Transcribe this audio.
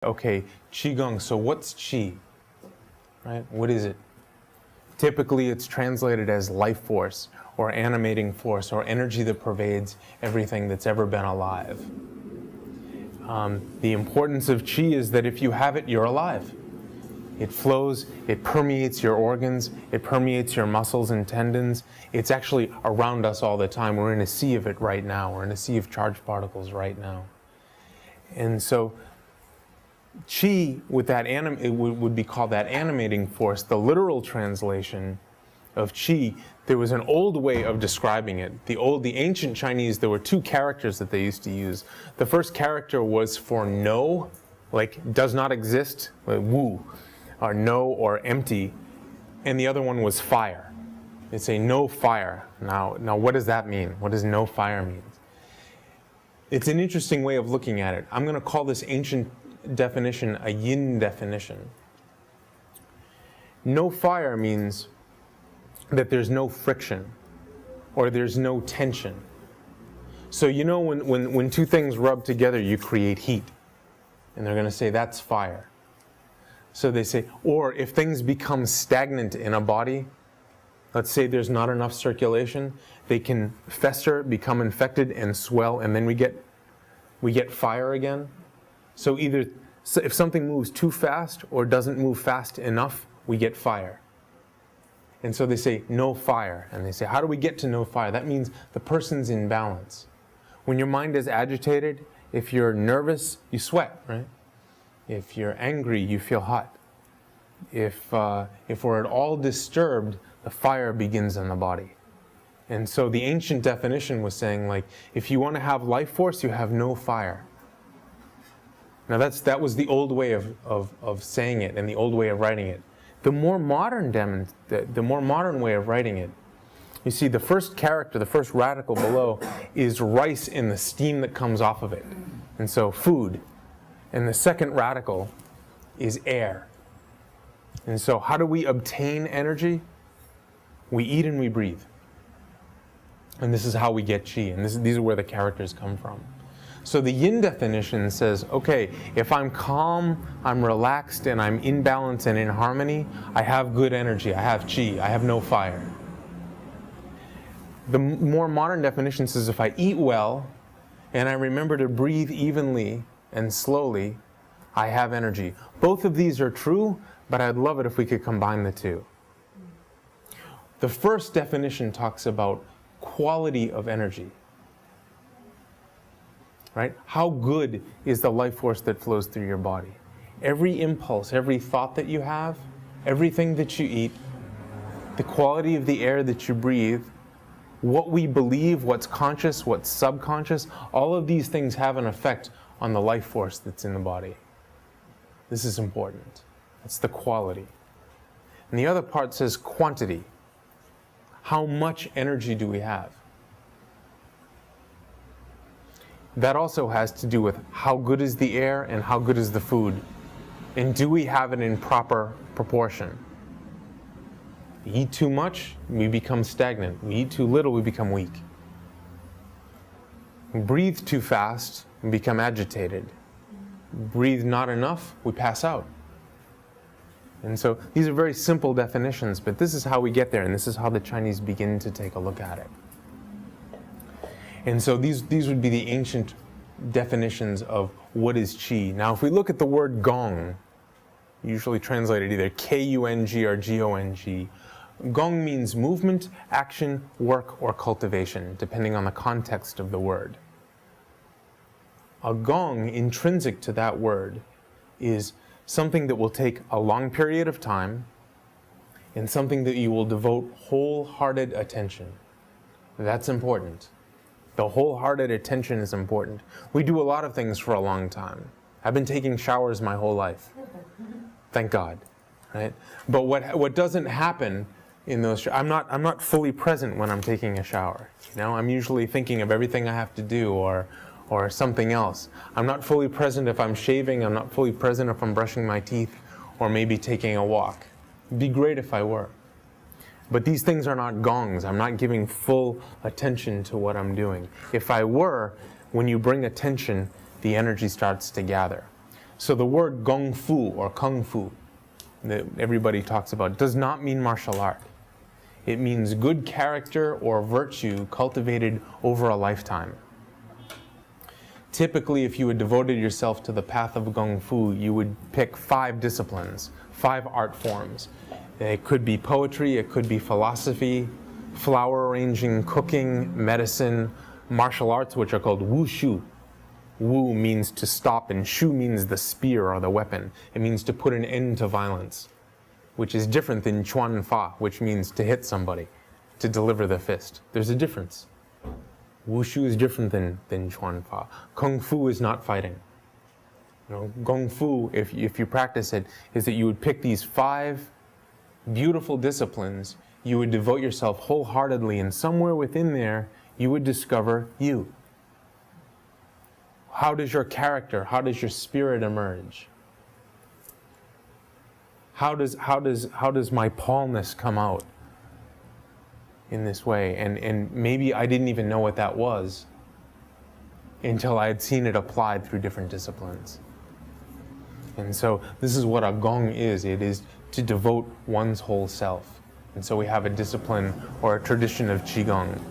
Okay, Qi Gong, so what's Qi? Right? What is it? Typically it's translated as life force or animating force or energy that pervades everything that's ever been alive. The importance of Qi is that if you have it, you're alive. It flows, it permeates your organs, it permeates your muscles and tendons. It's actually around us all the time. We're in a sea of it right now. We're in a sea of charged particles right now. And so Qi, with that it would be called that animating force. The literal translation of Qi, there was an old way of describing it. The ancient Chinese, there were two characters that they used to use. The first character was for no, like does not exist, like wu, or no or empty, and the other one was fire. They'd say no fire. Now what does that mean? What does no fire mean? It's an interesting way of looking at it. I'm going to call this ancient definition a yin definition. No fire means that there's no friction or there's no tension. So you know when two things rub together, you create heat. And they're going to say that's fire. So they say, or if things become stagnant in a body, let's say there's not enough circulation, they can fester, become infected, and swell, and then we get fire again. So if something moves too fast or doesn't move fast enough, we get fire. And so they say no fire. And they say, how do we get to no fire? That means the person's in balance. When your mind is agitated, if you're nervous, you sweat, right? If you're angry, you feel hot. If we're at all disturbed, the fire begins in the body. And so the ancient definition was saying, like, if you want to have life force, you have no fire. Now that was the old way of saying it and the old way of writing it. The more modern way of writing it, you see the first character, the first radical below, is rice in the steam that comes off of it. And so food. And the second radical is air. And so how do we obtain energy? We eat and we breathe. And this is how we get Qi. And these are where the characters come from. So the yin definition says, okay, if I'm calm, I'm relaxed, and I'm in balance and in harmony, I have good energy, I have Qi, I have no fire. The more modern definition says if I eat well, and I remember to breathe evenly and slowly, I have energy. Both of these are true, but I'd love it if we could combine the two. The first definition talks about quality of energy. Right? How good is the life force that flows through your body? Every impulse, every thought that you have, everything that you eat, the quality of the air that you breathe, what we believe, what's conscious, what's subconscious, all of these things have an effect on the life force that's in the body. This is important. It's the quality. And the other part says quantity. How much energy do we have? That also has to do with how good is the air and how good is the food. And do we have it in proper proportion? We eat too much, we become stagnant. We eat too little, we become weak. We breathe too fast, we become agitated. Breathe not enough, we pass out. And so these are very simple definitions, but this is how we get there, and this is how the Chinese begin to take a look at it. And so these would be the ancient definitions of what is Qi. Now if we look at the word Gong, usually translated either K-U-N-G or G-O-N-G, Gong means movement, action, work, or cultivation, depending on the context of the word. A gong, intrinsic to that word, is something that will take a long period of time and something that you will devote wholehearted attention. That's important. The wholehearted attention is important. We do a lot of things for a long time. I've been taking showers my whole life. Thank God, right? But what doesn't happen in those, I'm not fully present when I'm taking a shower. You know, I'm usually thinking of everything I have to do or something else. I'm not fully present if I'm shaving. I'm not fully present if I'm brushing my teeth or maybe taking a walk. It'd be great if I were. But these things are not gongs. I'm not giving full attention to what I'm doing. If I were, when you bring attention, the energy starts to gather. So the word Gong Fu or Kung Fu that everybody talks about does not mean martial art. It means good character or virtue cultivated over a lifetime. Typically, if you had devoted yourself to the path of Gong Fu, you would pick 5 disciplines, 5 art forms. It could be poetry, it could be philosophy, flower arranging, cooking, medicine, martial arts, which are called wushu. Wu means to stop, and shu means the spear or the weapon. It means to put an end to violence, which is different than chuan fa, which means to hit somebody, to deliver the fist. There's a difference. Wushu is different than chuan fa. Kung Fu is not fighting. You know, Gong Fu, if you practice it, is that you would pick these 5 beautiful disciplines, you would devote yourself wholeheartedly, and somewhere within there, you would discover you. How does your character, how does your spirit emerge? How does my Paulness come out in this way? And maybe I didn't even know what that was until I had seen it applied through different disciplines. And so this is what a gong is. It is to devote one's whole self. And so we have a discipline or a tradition of Qi Gong.